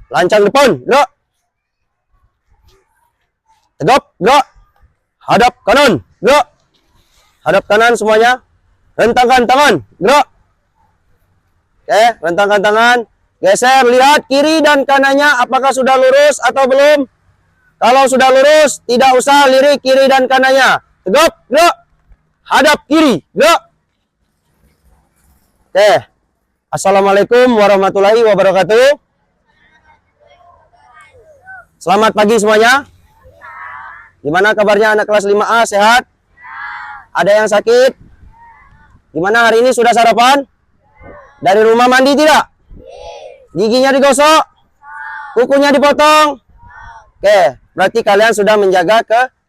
Lancang depan, gerak. Tegap, gerak. Hadap kanan, gerak. Hadap kanan semuanya. Rentangkan tangan, gerak. Oke, rentangkan tangan. Geser, lihat kiri dan kanannya apakah sudah lurus atau belum. Kalau sudah lurus, tidak usah lirik kiri dan kanannya. Tegap, gerak. Hadap kiri, gerak. Oke. Assalamualaikum warahmatullahi wabarakatuh. Selamat pagi semuanya. Gimana kabarnya anak kelas 5A, sehat? Ada yang sakit? Gimana hari ini, sudah sarapan? Dari rumah mandi tidak? Giginya digosok? Kukunya dipotong? Oke, berarti kalian sudah menjaga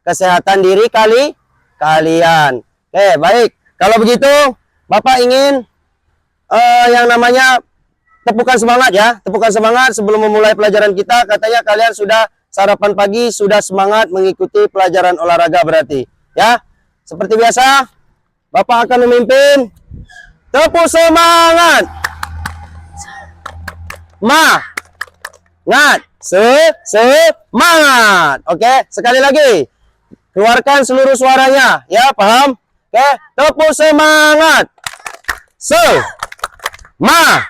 kesehatan diri kalian. Oke, baik. Kalau begitu, Bapak ingin yang namanya tepukan semangat ya. Tepukan semangat sebelum memulai pelajaran kita. Katanya kalian sudah sarapan pagi, sudah semangat mengikuti pelajaran olahraga berarti. Ya, seperti biasa, Bapak akan memimpin. Tepuk semangat. Semangat. Oke, sekali lagi. Keluarkan seluruh suaranya. Ya, paham? Oke, tepuk semangat. Semangat.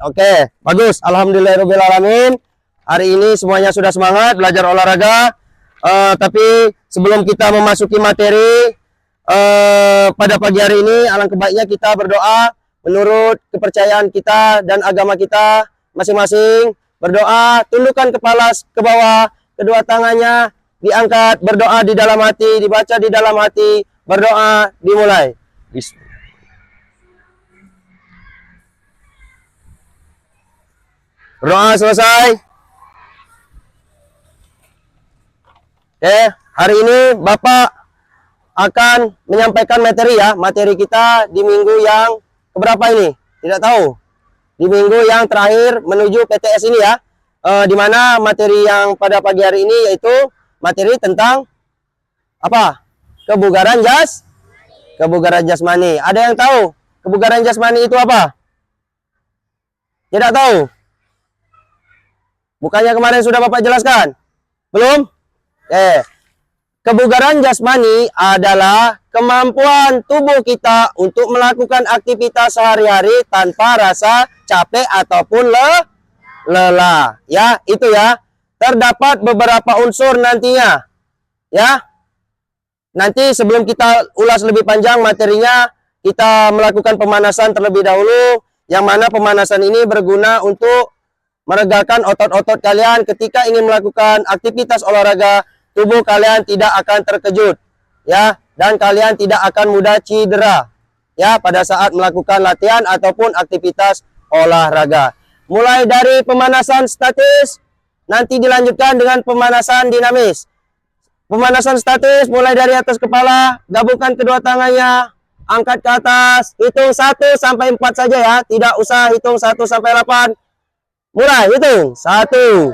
Oke, bagus. Alhamdulillahirobbilalamin. Hari ini semuanya sudah semangat belajar olahraga. Tapi sebelum kita memasuki materi pada pagi hari ini, alangkah baiknya kita berdoa menurut kepercayaan kita dan agama kita masing-masing. Berdoa, tundukkan kepala ke bawah, kedua tangannya diangkat, berdoa di dalam hati, dibaca di dalam hati, berdoa, dimulai. Berdoa selesai. Oke, hari ini Bapak akan menyampaikan materi ya. Materi kita di minggu yang keberapa ini? Tidak tahu. Di minggu yang terakhir menuju PTS ini ya. Di mana materi yang pada pagi hari ini yaitu materi tentang apa? Kebugaran jasmani. Ada yang tahu kebugaran jasmani itu apa? Tidak tahu. Bukannya kemarin sudah Bapak jelaskan? Belum? Kebugaran jasmani adalah kemampuan tubuh kita untuk melakukan aktivitas sehari-hari tanpa rasa capek ataupun lelah. Ya, itu ya. Terdapat beberapa unsur nantinya. Ya. Nanti sebelum kita ulas lebih panjang materinya, kita melakukan pemanasan terlebih dahulu. Yang mana pemanasan ini berguna untuk meregakan otot-otot kalian ketika ingin melakukan aktivitas olahraga. Tubuh kalian tidak akan terkejut, ya, dan kalian tidak akan mudah cedera, ya, pada saat melakukan latihan ataupun aktivitas olahraga. Mulai dari pemanasan statis, nanti dilanjutkan dengan pemanasan dinamis. Pemanasan statis mulai dari atas kepala, gabungkan kedua tangannya, angkat ke atas, hitung 1 sampai 4 saja ya, tidak usah hitung 1 sampai 8. Mulai, hitung 1.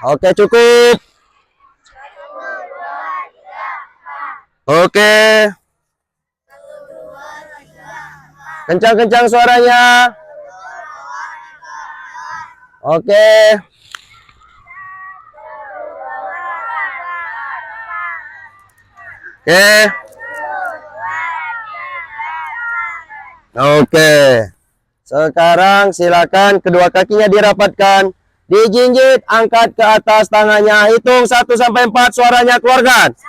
Oke, cukup. Oke. Kencang-kencang suaranya. Oke. Oke. Sekarang silakan kedua kakinya dirapatkan. Dijinjit, angkat ke atas tangannya, hitung 1 sampai 4, suaranya keluarkan. 1, 2,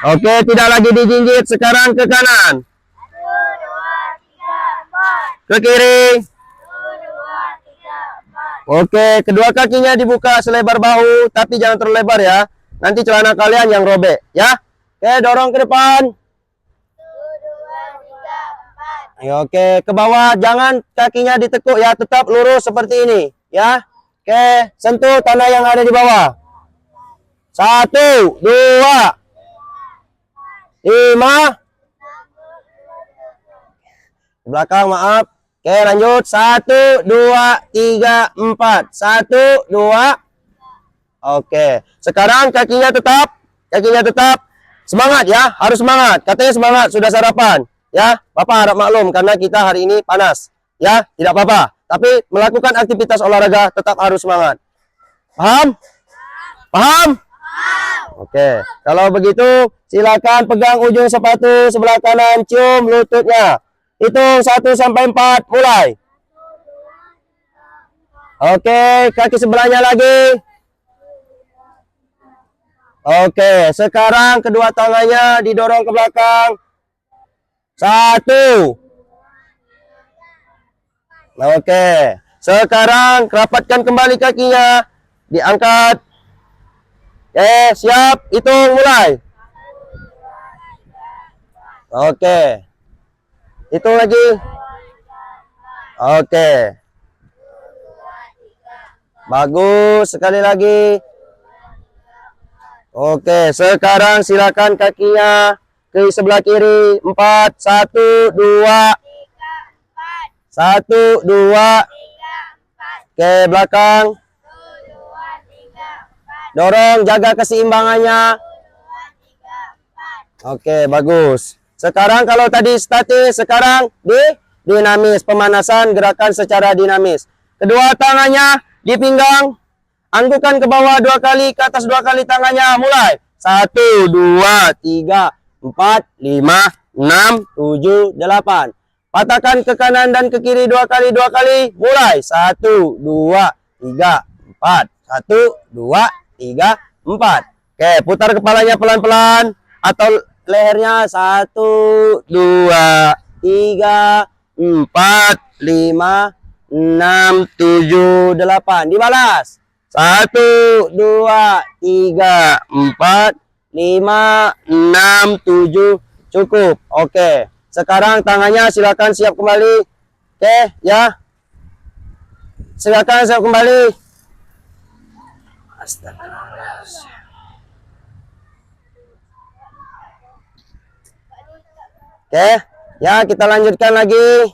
3, 4. Oke, tidak lagi dijinjit, sekarang ke kanan. 1, 2, 3, 4. Ke kiri. 1, 2, 3, 4. Oke, kedua kakinya dibuka selebar bahu, tapi jangan terlalu lebar ya. Nanti celana kalian yang robek, ya. Oke, dorong ke depan. Oke, ke bawah, jangan kakinya ditekuk ya, tetap lurus seperti ini, ya. Oke, sentuh tanah yang ada di bawah. 1, 2, 5. Belakang, maaf. Oke, lanjut. 1, 2, 3, 4. 1, 2. Oke, sekarang kakinya tetap semangat ya, harus semangat. Katanya semangat, sudah sarapan. Ya, Bapak harap maklum karena kita hari ini panas. Ya, tidak apa-apa. Tapi melakukan aktivitas olahraga tetap harus semangat. Paham? Paham? Oke, kalau begitu silakan pegang ujung sepatu sebelah kanan, cium lututnya. Hitung 1 sampai 4, mulai. Oke, kaki sebelahnya lagi. Oke, sekarang kedua tangannya didorong ke belakang. 1. Oke, sekarang rapatkan kembali kakinya. Diangkat. Oke, siap. Hitung, mulai. Oke. Hitung lagi. Oke. Bagus, sekali lagi. Oke, sekarang silakan kakinya ke sebelah kiri. 4, 1, 2. 1, 2. Oke, belakang. Dorong, jaga keseimbangannya. Oke, bagus. Sekarang kalau tadi statis, sekarang dinamis. Pemanasan gerakan secara dinamis. Kedua tangannya di pinggang. Anggukan ke bawah 2 kali, ke atas 2 kali tangannya. Mulai. 1, 2, 3, 4, 5, 6, 7, 8. Patahkan ke kanan dan ke kiri 2 kali, 2 kali. Mulai. 1, 2, 3, 4. 1, 2, 3, 4. Oke, putar kepalanya pelan-pelan. Atau lehernya. 1, 2, 3, 4, 5, 6, 7, 8. Dibalas. 1, 2, 3, 4, 5, 6, 7. Cukup. Oke. Sekarang tangannya silakan siap kembali. Oke, ya. Silakan siap kembali. Astagfirullahaladzim. Oke, ya kita lanjutkan lagi.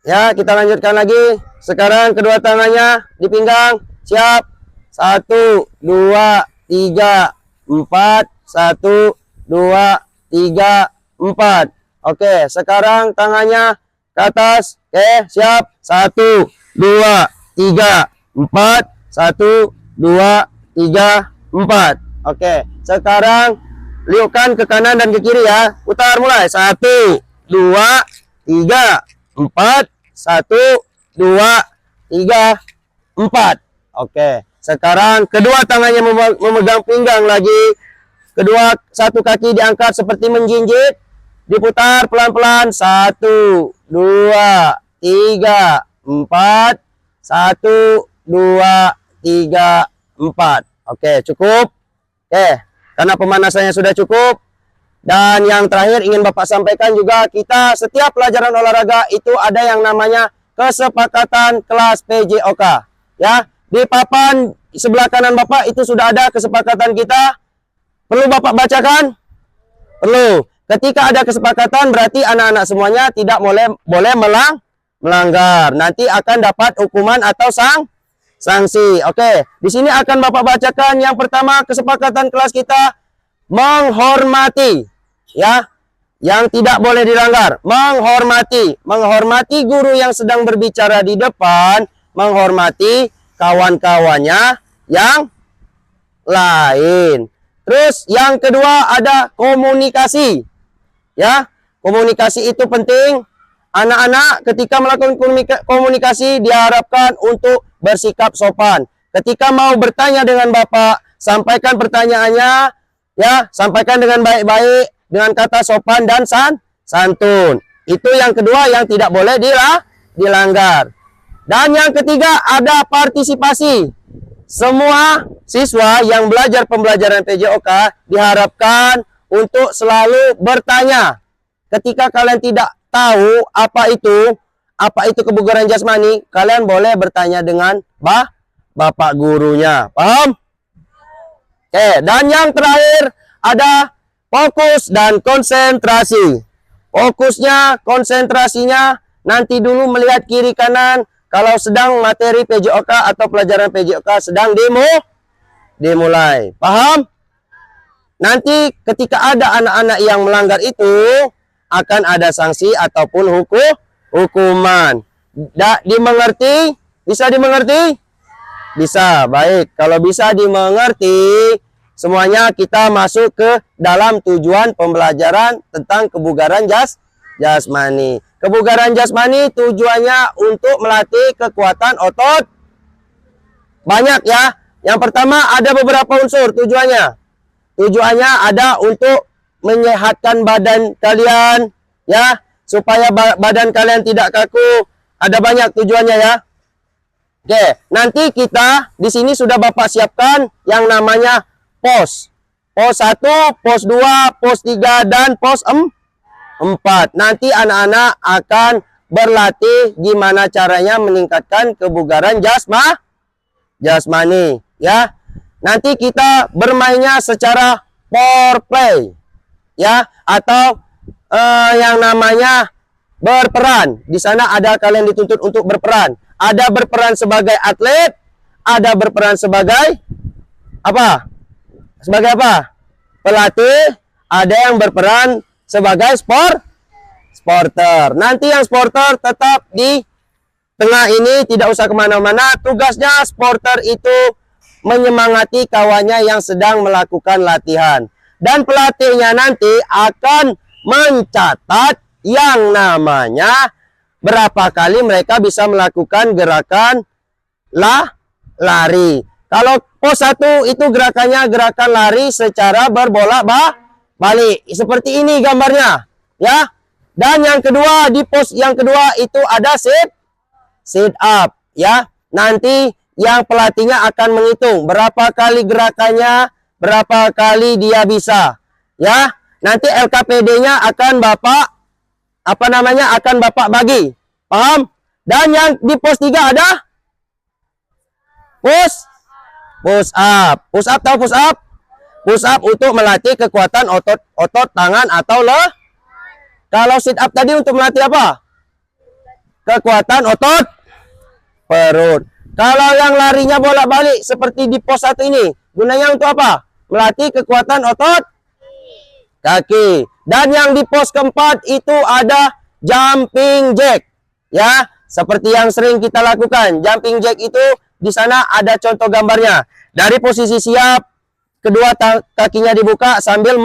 Ya, kita lanjutkan lagi. Sekarang kedua tangannya di pinggang. Siap. 1, 2, 3, 4. 1, 2, 3, 4. Oke, sekarang tangannya ke atas. Oke, siap. 1, 2, 3, 4. 1, 2, 3, 4. Oke, sekarang liukkan ke kanan dan ke kiri ya. Putar, mulai. 1, 2, 3, 4. 1, 2, 3, 4. Oke, sekarang kedua tangannya memegang pinggang lagi. Satu kaki diangkat seperti menjinjit. Diputar pelan-pelan. 1, 2, 3, 4. 1, 2, 3, 4. Oke, cukup. Oke, karena pemanasannya sudah cukup. Dan yang terakhir ingin Bapak sampaikan juga, kita setiap pelajaran olahraga itu ada yang namanya kesepakatan kelas PJOK. Ya, di papan sebelah kanan Bapak itu sudah ada kesepakatan kita. Perlu Bapak bacakan? Perlu. Ketika ada kesepakatan berarti anak-anak semuanya tidak boleh melanggar. Nanti akan dapat hukuman atau sanksi. Oke, di sini akan Bapak bacakan yang pertama kesepakatan kelas kita. Menghormati, ya, yang tidak boleh dilanggar. Menghormati guru yang sedang berbicara di depan, menghormati kawan-kawannya yang lain. Terus yang kedua ada komunikasi, ya. Komunikasi itu penting. Anak-anak ketika melakukan komunikasi diharapkan untuk bersikap sopan. Ketika mau bertanya dengan Bapak, sampaikan pertanyaannya. Ya, sampaikan dengan baik-baik, dengan kata sopan dan santun. Itu yang kedua yang tidak boleh dilanggar. Dan yang ketiga ada partisipasi. Semua siswa yang belajar pembelajaran PJOK diharapkan untuk selalu bertanya. Ketika kalian tidak tahu apa itu kebugaran jasmani, kalian boleh bertanya dengan bapak gurunya. Paham? Oke, dan yang terakhir ada fokus dan konsentrasi. Fokusnya, konsentrasinya nanti dulu melihat kiri kanan kalau sedang materi PJOK atau pelajaran PJOK sedang dimulai. Paham? Nanti ketika ada anak-anak yang melanggar itu, akan ada sanksi ataupun hukuman. Dimengerti? Bisa dimengerti? Bisa. Baik, kalau bisa dimengerti, semuanya kita masuk ke dalam tujuan pembelajaran tentang kebugaran jasmani. Kebugaran jasmani tujuannya untuk melatih kekuatan otot. Banyak ya. Yang pertama ada beberapa unsur tujuannya. Tujuannya ada untuk menyehatkan badan kalian ya, supaya badan kalian tidak kaku. Ada banyak tujuannya ya. Oke, nanti kita di sini sudah Bapak siapkan yang namanya pos. Pos 1, pos 2, pos 3 dan pos 4. Nanti anak-anak akan berlatih gimana caranya meningkatkan kebugaran jasmani ya. Nanti kita bermainnya secara foreplay ya, atau yang namanya berperan. Di sana ada kalian dituntut untuk berperan. Ada berperan sebagai atlet, ada berperan sebagai apa? Sebagai apa? Pelatih, ada yang berperan sebagai sporter. Nanti yang sporter tetap di tengah ini, tidak usah kemana-mana. Tugasnya sporter itu menyemangati kawannya yang sedang melakukan latihan. Dan pelatihnya nanti akan mencatat yang namanya berapa kali mereka bisa melakukan gerakan lari. Kalau pos 1 itu gerakannya gerakan lari secara berbolak-balik. Seperti ini gambarnya ya. Dan yang kedua, di pos yang kedua itu ada sit up ya. Nanti yang pelatihnya akan menghitung berapa kali gerakannya, berapa kali dia bisa ya. Nanti LKPD-nya akan Bapak akan Bapak bagi. Paham? Dan yang di pos 3 ada push up. Push up tahu push up? Push up untuk melatih kekuatan otot tangan atau Kalau sit up tadi untuk melatih apa? Kekuatan otot perut. Kalau yang larinya bolak-balik seperti di pos 1 ini, gunanya untuk apa? Melatih kekuatan otot kaki. Dan yang di pos keempat itu ada jumping jack ya, seperti yang sering kita lakukan. Jumping jack itu di sana ada contoh gambarnya. Dari posisi siap, kedua kakinya dibuka sambil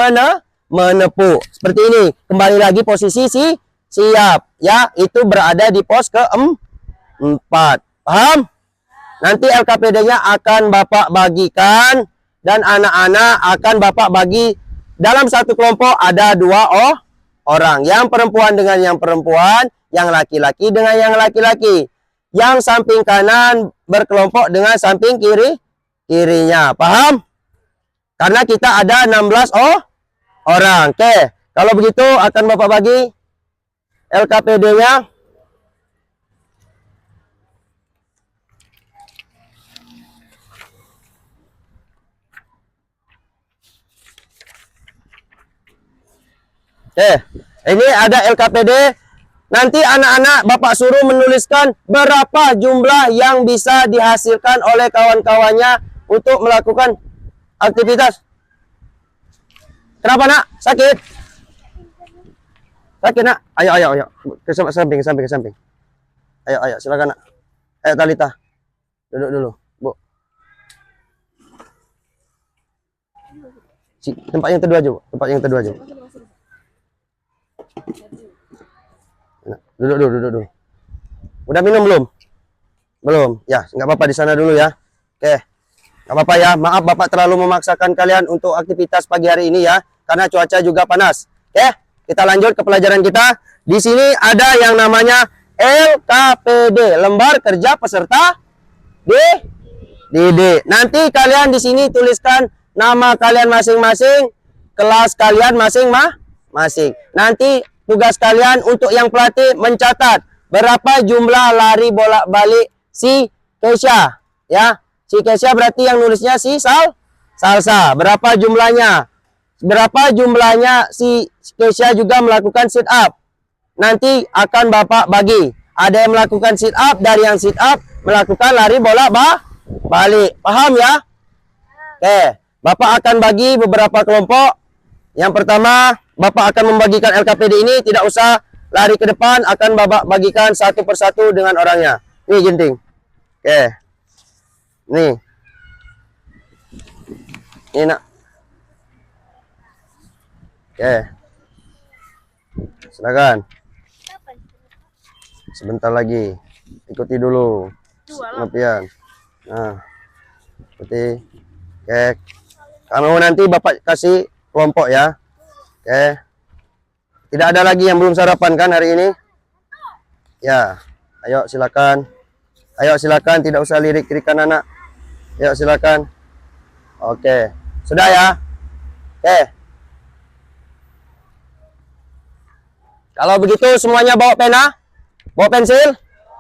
menepuk seperti ini. Kembali lagi posisi siap ya, itu berada di pos keempat. Paham? Nanti LKPD-nya akan Bapak bagikan dan anak-anak akan Bapak bagi dalam satu kelompok ada 2 orang. Yang perempuan dengan yang perempuan, yang laki-laki dengan yang laki-laki. Yang samping kanan berkelompok dengan samping kirinya. Paham? Karena kita ada 16 orang. Oke, kalau begitu akan Bapak bagi LKPD-nya. Ini ada LKPD. Nanti anak-anak Bapak suruh menuliskan berapa jumlah yang bisa dihasilkan oleh kawan-kawannya untuk melakukan aktivitas. Kenapa nak? Sakit? Sakit nak? Ayo. Ke samping. Ayo, silakan nak. Ayo Talita. Duduk dulu, Bu. Tempat yang kedua aja. Duduk. Udah minum belum? Belum. Ya, nggak apa-apa di sana dulu ya. Oke. Nggak apa-apa ya. Maaf Bapak terlalu memaksakan kalian untuk aktivitas pagi hari ini ya, karena cuaca juga panas. Oke, kita lanjut ke pelajaran kita. Di sini ada yang namanya LKPD, lembar kerja peserta didik. Nanti kalian di sini tuliskan nama kalian masing-masing, kelas kalian masing-masing. Nanti tugas kalian untuk yang pelatih mencatat berapa jumlah lari bolak-balik si Keisha ya. Si Keisha berarti yang nulisnya si Salsa. Berapa jumlahnya? Berapa jumlahnya si Keisha juga melakukan sit up. Nanti akan Bapak bagi. Ada yang melakukan sit up, dari yang sit up melakukan lari bolak-balik. Paham ya? Oke, Bapak akan bagi beberapa kelompok. Yang pertama, Bapak akan membagikan LKPD ini, tidak usah lari ke depan, akan Bapak bagikan satu persatu dengan orangnya. Nih Ginting. Oke. Nih. Ini nak. Oke. Silakan. Sebentar lagi. Ikuti dulu. Nopian. Nah. Ikuti. Oke. Kamu nanti Bapak kasih kelompok ya. Oke. Tidak ada lagi yang belum sarapan kan hari ini? Ya. Ayo silakan. Ayo silakan, tidak usah lirik-lirikan anak. Ayo silakan. Oke. Sudah ya? Oke. Kalau begitu semuanya bawa pena? Bawa pensil?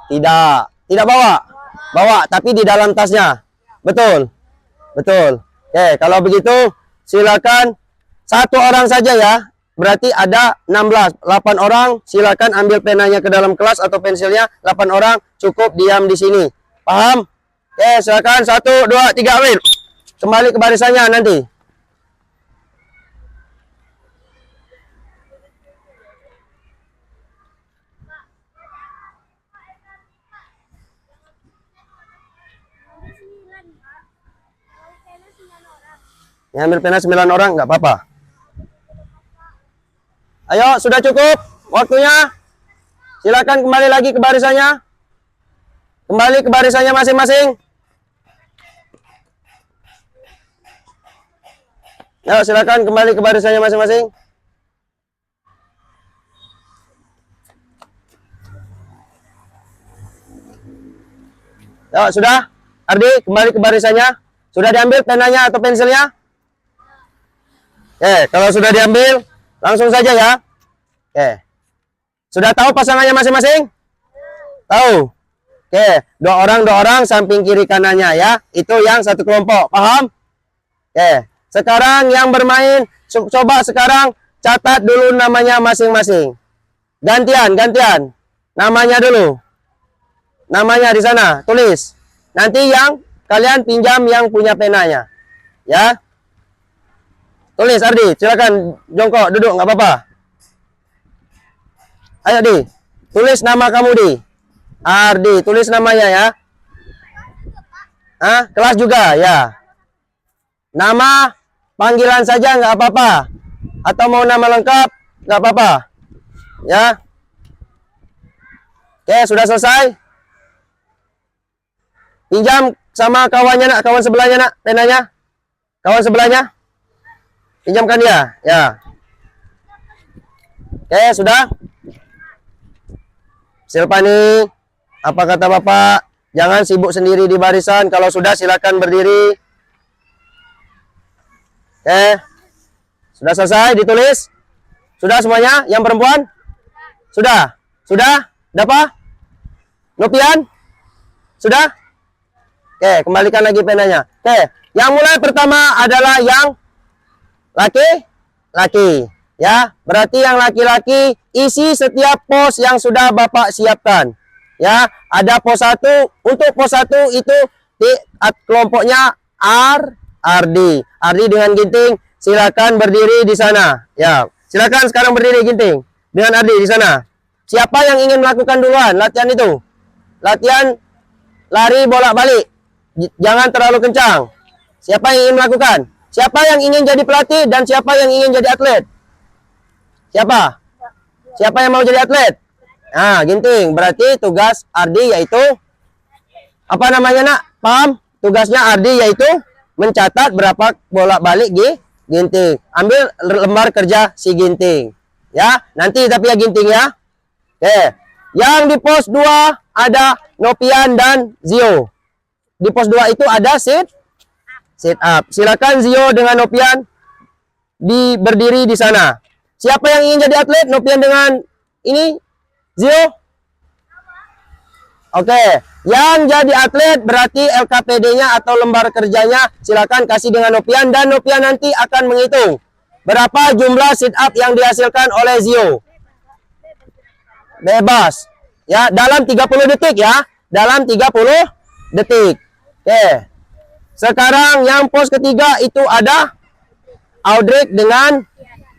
Tidak. Tidak bawa. Bawa, tapi di dalam tasnya. Betul. Betul. Oke, kalau begitu silakan satu orang saja ya. Berarti ada 16, 8 orang. Silakan ambil penanya ke dalam kelas atau pensilnya. 8 orang cukup diam di sini. Paham? Oke, silakan 1 2 3 ambil. Kembali ke barisannya nanti. Yang ambil pena 9 orang nggak apa-apa. Ayo, sudah cukup waktunya. Silakan kembali lagi ke barisannya. Kembali ke barisannya masing-masing. Ayo, silakan kembali ke barisannya masing-masing. Ayo, sudah? Ardi, kembali ke barisannya. Sudah diambil penanya atau pensilnya? Oke, kalau sudah diambil, langsung saja ya. Oke. Sudah tahu pasangannya masing-masing? Tahu? Oke, dua orang samping kiri kanannya ya. Itu yang satu kelompok. Paham? Oke. Sekarang yang bermain, coba sekarang catat dulu namanya masing-masing. Gantian. Namanya dulu. Namanya di sana, tulis. Nanti yang kalian pinjam yang punya penanya. Ya. Tulis Ardi, silakan jongkok duduk nggak apa-apa. Ayo Di, tulis nama kamu Di. Ardi, tulis namanya ya. Kelas juga ya. Nama panggilan saja nggak apa-apa. Atau mau nama lengkap nggak apa-apa. Ya. Oke, sudah selesai. Pinjam sama kawannya nak, kawan sebelahnya nak, penanya. Kawan sebelahnya. Pinjamkan dia, ya. Oke, sudah. Silpani, apa kata Bapak? Jangan sibuk sendiri di barisan. Kalau sudah, silakan berdiri. Oke. Sudah selesai ditulis? Sudah semuanya? Yang perempuan? Sudah? Sudah? Dapat? Nopian? Sudah? Oke, kembalikan lagi penanya. Oke, yang mulai pertama adalah yang laki-laki, ya. Berarti yang laki-laki isi setiap pos yang sudah Bapak siapkan. Ya, ada pos 1. Untuk pos 1 itu di kelompoknya Ardi. Ardi dengan Ginting, silakan berdiri di sana. Ya, silakan sekarang berdiri Ginting dengan Ardi di sana. Siapa yang ingin melakukan duluan latihan itu? Latihan lari bolak-balik. Jangan terlalu kencang. Siapa yang ingin melakukan? Siapa yang ingin jadi pelatih dan siapa yang ingin jadi atlet? Siapa? Siapa yang mau jadi atlet? Nah, Ginting. Berarti tugas Ardi yaitu apa namanya nak? Paham? Tugasnya Ardi yaitu mencatat berapa bolak-balik Ginting. Ambil lembar kerja si Ginting. Ya, nanti tapi ya Ginting ya. Oke. Yang di pos 2 ada Nopian dan Zio. Di pos 2 itu ada sit up. Silakan Zio dengan Nopian berdiri di sana. Siapa yang ingin jadi atlet? Nopian dengan ini Zio. Oke. Yang jadi atlet berarti LKPD-nya atau lembar kerjanya silakan kasih dengan Nopian dan Nopian nanti akan menghitung berapa jumlah sit up yang dihasilkan oleh Zio. Bebas. Ya, dalam 30 detik ya. Dalam 30 detik. Oke. Sekarang yang pos ketiga itu ada Audrey dengan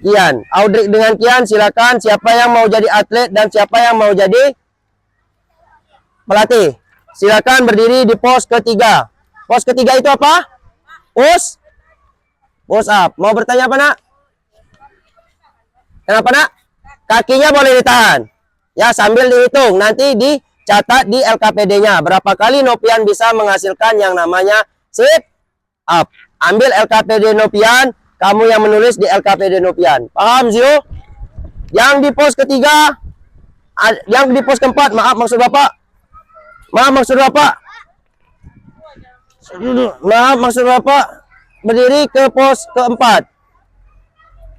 Kian. Audrey dengan Kian, silakan. Siapa yang mau jadi atlet dan siapa yang mau jadi pelatih? Silakan berdiri di pos ketiga. Pos ketiga itu apa? Push up. Mau bertanya apa, Nak? Kenapa, Nak? Kakinya boleh ditahan. Ya, sambil dihitung. Nanti dicatat di LKPD-nya. Berapa kali Nopian bisa menghasilkan yang namanya sit up. Ambil LKPD Nopian. Kamu yang menulis di LKPD Nopian. Paham, Zio? Yang di pos ketiga, yang di pos keempat, maaf maksud Bapak. Maaf maksud Bapak. Maaf maksud Bapak. Berdiri ke pos keempat.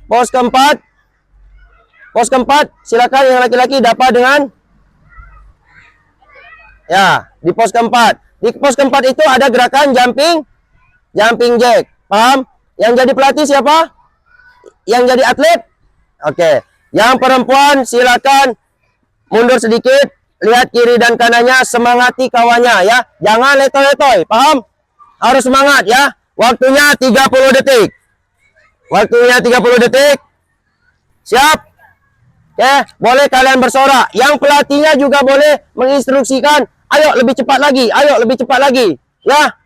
Pos keempat. Pos keempat, silakan yang laki-laki dapat dengan. Ya, di pos keempat. Di pos keempat itu ada gerakan jumping jack. Paham? Yang jadi pelatih siapa? Yang jadi atlet? Oke. Yang perempuan silakan mundur sedikit, lihat kiri dan kanannya, semangati kawannya ya. Jangan letoy-letoy, paham? Harus semangat ya. Waktunya 30 detik. Waktunya 30 detik. Siap? Oke, boleh kalian bersorak. Yang pelatihnya juga boleh menginstruksikan, ayo lebih cepat lagi, ayo lebih cepat lagi. Ya.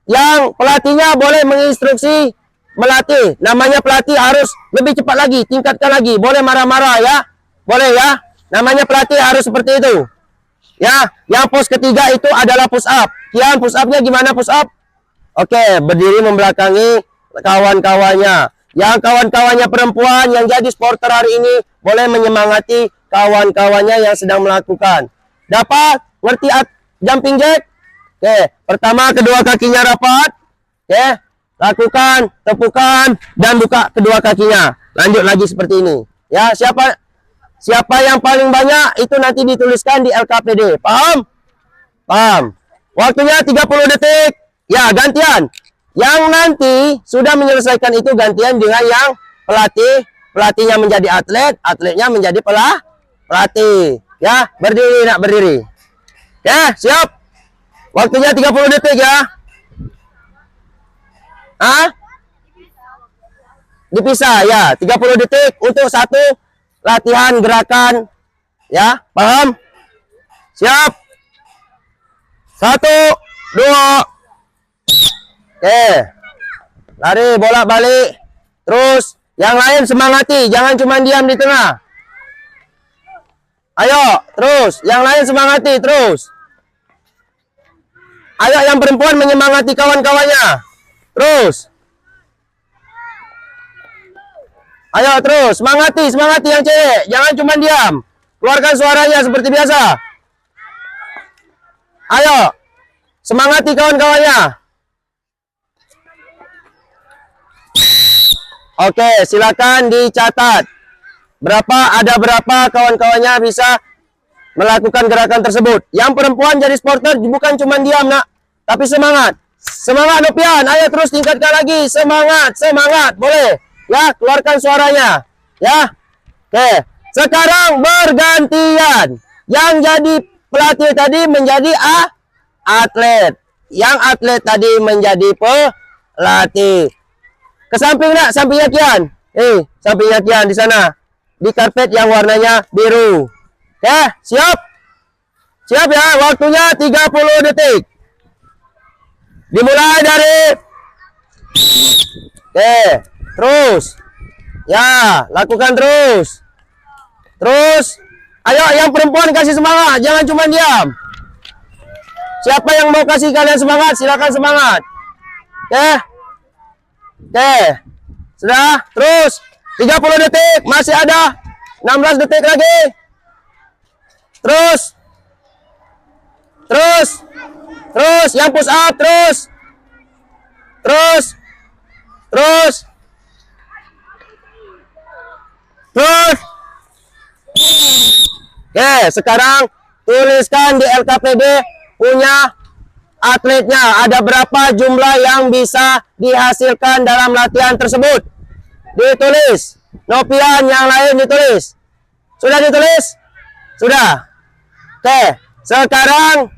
Yang pelatihnya boleh menginstruksi melatih. Namanya pelatih harus lebih cepat lagi, tingkatkan lagi. Boleh marah-marah ya. Boleh ya. Namanya pelatih harus seperti itu. Ya, yang pos ketiga itu adalah push up. Kian, push up-nya gimana push up? Oke, berdiri membelakangi kawan-kawannya. Yang kawan-kawannya perempuan yang jadi supporter hari ini boleh menyemangati kawan-kawannya yang sedang melakukan. Dapat? Ngerti jumping jack? Oke, pertama kedua kakinya rapat. Oke, lakukan tepukan dan buka kedua kakinya. Lanjut lagi seperti ini. Ya, siapa yang paling banyak itu nanti dituliskan di LKPD. Paham? Paham. Waktunya 30 detik. Ya, gantian. Yang nanti sudah menyelesaikan itu gantian dengan yang pelatih. Pelatihnya menjadi atlet, atletnya menjadi pelatih. Ya, berdiri nak berdiri. Ya, siap. Waktunya 30 detik ya. Dipisah ya, 30 detik untuk satu latihan gerakan. Ya, paham? Siap. 1, 2. Oke. Lari bolak-balik. Terus yang lain semangati, jangan cuma diam di tengah. Ayo, terus. Yang lain semangati, terus. Ayo yang perempuan menyemangati kawan-kawannya. Terus. Ayo terus, semangati yang cewek. Jangan cuma diam. Keluarkan suaranya seperti biasa. Ayo. Semangati kawan-kawannya. Oke, silakan dicatat. Ada berapa kawan-kawannya bisa melakukan gerakan tersebut. Yang perempuan jadi supporter bukan cuma diam, Nak. Tapi semangat. Semangat Nopian. Ayo terus tingkatkan lagi. Semangat. Boleh. Ya, keluarkan suaranya. Ya. Oke. Sekarang bergantian. Yang jadi pelatih tadi menjadi atlet. Yang atlet tadi menjadi pelatih. Ke samping, Nak. Sampingnya Kian. Sampingnya Kian di sana. Di karpet yang warnanya biru. Ya, siap. Siap ya. Waktunya 30 detik. Dimulai dari. Oke, terus. Ya, lakukan terus. Terus. Ayo yang perempuan kasih semangat, jangan cuma diam. Siapa yang mau kasih kalian semangat, silakan semangat. Oke. Oke. Sudah, terus. 30 detik, masih ada 16 detik lagi. Terus. Terus, yang push up, terus. Oke, sekarang tuliskan di LKPD punya atletnya. Ada berapa jumlah yang bisa dihasilkan dalam latihan tersebut. Ditulis. Nopian yang lain ditulis. Sudah ditulis? Sudah. Oke, sekarang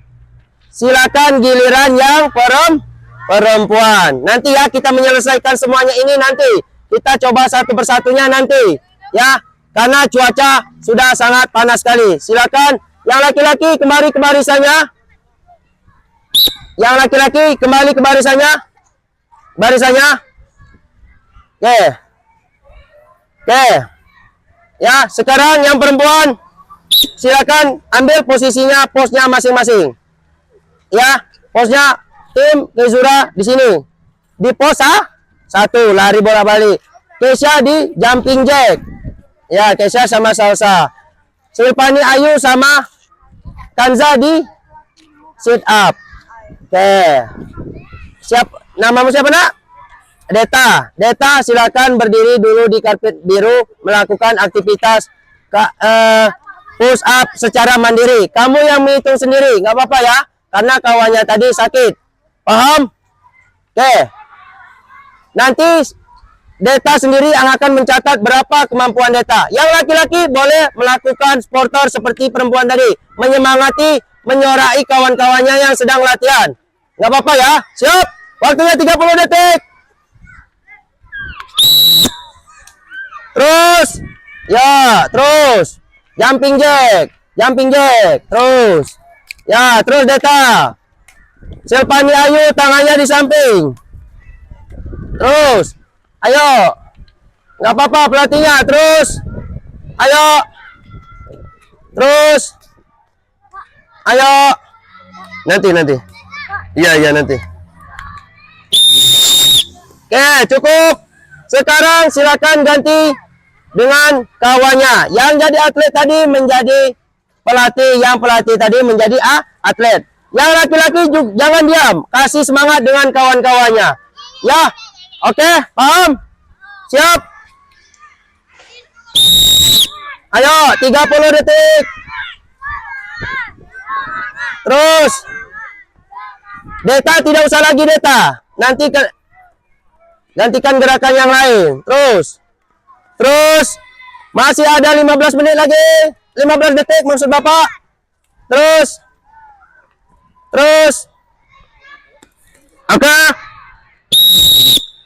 silakan giliran yang perempuan. Nanti ya kita menyelesaikan semuanya ini nanti. kita coba satu persatunya nanti, ya. Karena cuaca sudah sangat panas sekali. Silakan yang laki-laki kembali ke barisannya. Yang laki-laki kembali ke barisannya. Barisannya. Oke. Oke. Ya, sekarang yang perempuan silakan ambil posisinya, posnya masing-masing. Ya, posnya tim Kezura di sini. Di pos satu lari bola balik. Kesha di jumping jack. Ya, Kesha sama Salsa. Silvani Ayu sama Kanza di sit up. Oke. Siap, namamu siapa, Nak? Deta. Deta silakan berdiri dulu di karpet biru melakukan aktivitas push up secara mandiri. Kamu yang menghitung sendiri, nggak apa-apa ya, karena kawannya tadi sakit. Paham? Oke. Nanti Deta sendiri yang akan mencatat berapa kemampuan Deta. Yang laki-laki boleh melakukan sporter seperti perempuan tadi, menyemangati, menyorai kawan-kawannya yang sedang latihan. Nggak apa-apa ya. Siap? Waktunya 30 detik. Terus. Ya, terus. Jumping jack. Jumping jack. Terus. Ya, terus Deta. Silvani Ayu tangannya di samping. Terus. Ayo. Nggak apa-apa pelatihnya. Terus. Ayo. Terus. Ayo. Nanti. Iya, nanti. Oke, cukup. Sekarang silakan ganti dengan kawannya. Yang jadi atlet tadi menjadi pelatih. Yang pelatih tadi menjadi atlet. Yang laki-laki jangan diam. Kasih semangat dengan kawan-kawannya. Ya, oke, paham? Siap? Ayo, 30 detik. Terus. Deta tidak usah lagi Deta. Nanti gantikan gerakan yang lain. Terus. Masih ada 15 menit lagi. 15 detik maksud Bapak. Terus.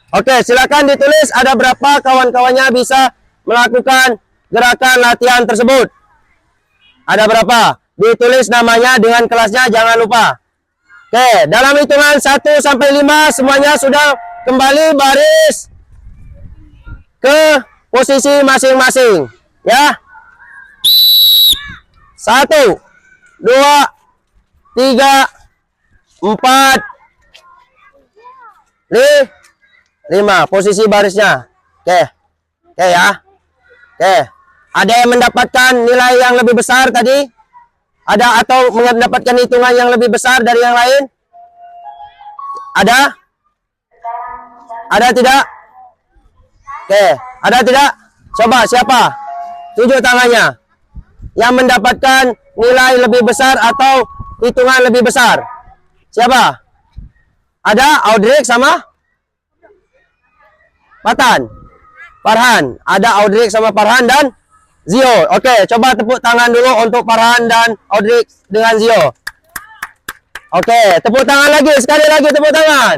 Oke, silakan ditulis ada berapa kawan-kawannya bisa melakukan gerakan latihan tersebut. Ada berapa? Ditulis namanya dengan kelasnya, jangan lupa. Oke, dalam hitungan 1 sampai 5 semuanya sudah kembali baris ke posisi masing-masing, ya. 1 2 3 4 5 posisi barisnya. Oke ya. Oke, ada yang mendapatkan nilai yang lebih besar tadi? Ada atau mendapatkan hitungan yang lebih besar dari yang lain? Ada? Ada tidak? Oke, ada tidak? Coba siapa? Tunjuk tangannya. Yang mendapatkan nilai lebih besar atau hitungan lebih besar? Siapa? Ada Audrey sama Farhan. Ada Audrey sama Farhan dan Zio. Oke, coba tepuk tangan dulu untuk Farhan dan Audrey dengan Zio. Oke, tepuk tangan lagi, sekali lagi tepuk tangan.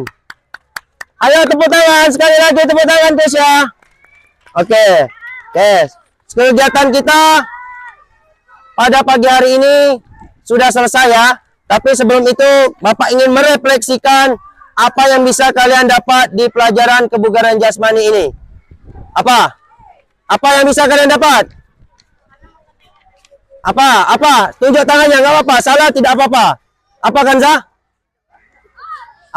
Ayo tepuk tangan, sekali lagi tepuk tangan Kesha. Oke. Kegiatan kita pada pagi hari ini sudah selesai ya. Tapi sebelum itu Bapak ingin merefleksikan apa yang bisa kalian dapat di pelajaran kebugaran jasmani ini. Apa? Apa yang bisa kalian dapat? Apa? Tunjuk tangannya, nggak apa-apa. Salah tidak apa-apa. Apa Kanza?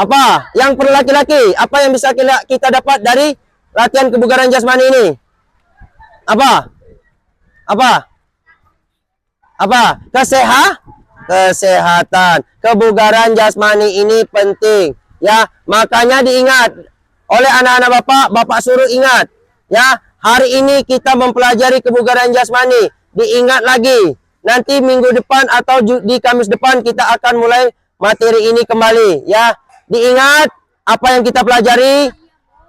Apa? Yang per laki-laki, apa yang bisa kita dapat dari latihan kebugaran jasmani ini? Apa? Kesehatan. Kebugaran jasmani ini penting. Ya, makanya diingat oleh anak-anak Bapak suruh ingat. Ya, hari ini kita mempelajari kebugaran jasmani. Diingat lagi. Nanti minggu depan atau di Kamis depan kita akan mulai materi ini kembali. Ya, diingat apa yang kita pelajari.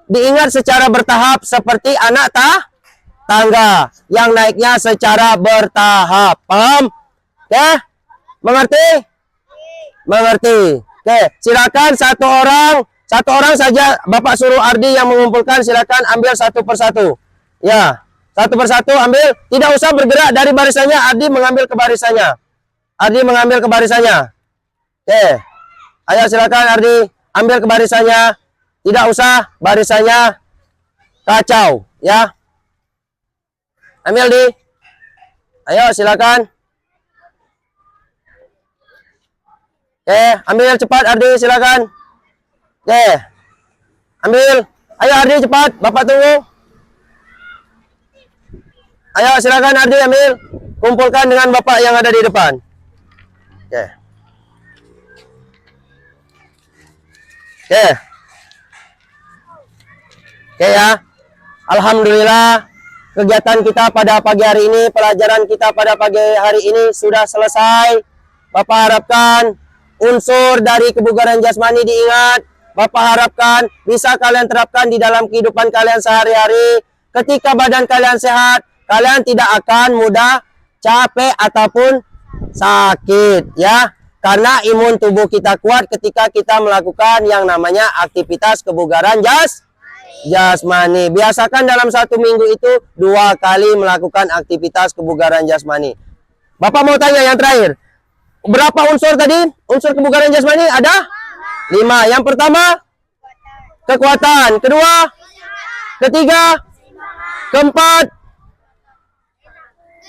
Diingat secara bertahap seperti anak tangga yang naiknya secara bertahap. Paham? Oke? Mengerti? Oke, silakan satu orang Satu orang saja Bapak suruh Ardi yang mengumpulkan, silakan ambil satu persatu. Ya, satu persatu ambil, tidak usah bergerak dari barisannya, Ardi mengambil ke barisannya. Ardi mengambil ke barisannya. Oke. Ayo silakan Ardi ambil ke barisannya. Tidak usah barisannya kacau, ya. Ambil di. Ayo silakan. Oke, ambil cepat Ardi, silakan. Oke. Ambil. Ayo Ardi cepat, Bapak tunggu. Ayo silakan Ardi ambil. Kumpulkan dengan Bapak yang ada di depan. Oke. Oke. Oke ya. Alhamdulillah kegiatan kita pada pagi hari ini, pelajaran kita pada pagi hari ini sudah selesai. Bapak harapkan unsur dari kebugaran jasmani diingat. Bapak harapkan bisa kalian terapkan di dalam kehidupan kalian sehari-hari. Ketika badan kalian sehat, kalian tidak akan mudah capek ataupun sakit, ya. Karena imun tubuh kita kuat ketika kita melakukan yang namanya aktivitas kebugaran jasmani. Biasakan dalam satu minggu itu 2 kali melakukan aktivitas kebugaran jasmani. Bapak mau tanya yang terakhir. Berapa unsur tadi? Unsur kebugaran jasmani ada? 5. Yang pertama, kekuatan. Kedua, ketiga, keempat,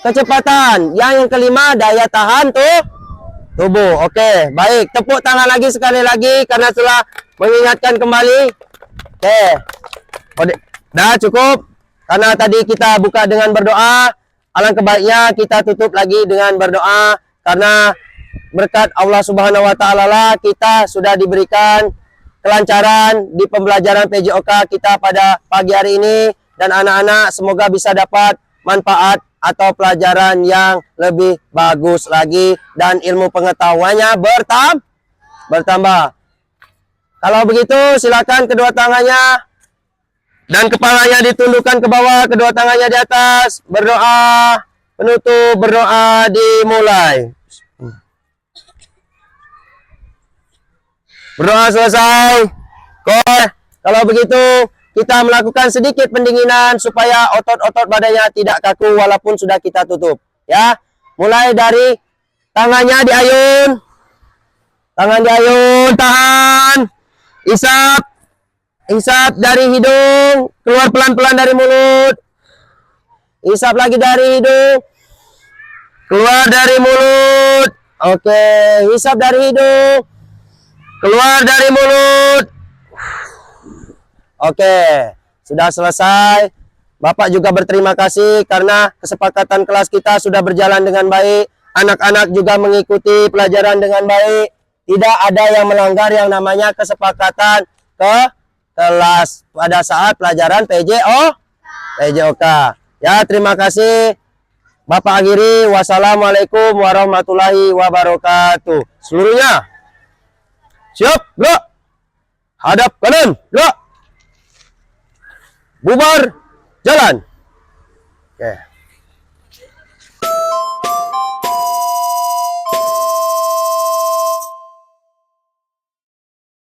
kecepatan. Yang kelima, daya tahan tubuh. Oke, baik. Tepuk tangan lagi sekali lagi karena telah mengingatkan kembali. Oke. Dah cukup. Karena tadi kita buka dengan berdoa. Alangkah baiknya kita tutup lagi dengan berdoa karena berkat Allah Subhanahu wa taala lah kita sudah diberikan kelancaran di pembelajaran PJOK kita pada pagi hari ini, dan anak-anak semoga bisa dapat manfaat atau pelajaran yang lebih bagus lagi dan ilmu pengetahuannya bertambah. Kalau begitu silakan kedua tangannya dan kepalanya ditundukkan ke bawah, kedua tangannya di atas, berdoa, penutup berdoa dimulai. Berdoa selesai. Kalau begitu kita melakukan sedikit pendinginan supaya otot-otot badannya tidak kaku walaupun sudah kita tutup, ya. Mulai dari tangannya diayun. Tangan diayun, tahan. Isap dari hidung, keluar pelan-pelan dari mulut. Isap lagi dari hidung, keluar dari mulut. Oke, isap dari hidung, keluar dari mulut. Oke, sudah selesai. Bapak juga berterima kasih karena kesepakatan kelas kita sudah berjalan dengan baik. Anak-anak juga mengikuti pelajaran dengan baik. Tidak ada yang melanggar yang namanya kesepakatan ke kelas pada saat pelajaran PJOK. Ya, terima kasih. Bapak akhiri. Wassalamualaikum warahmatullahi wabarakatuh. Seluruhnya. Siap, bro. Hadap kanan, bro. Bubar, jalan. Oke.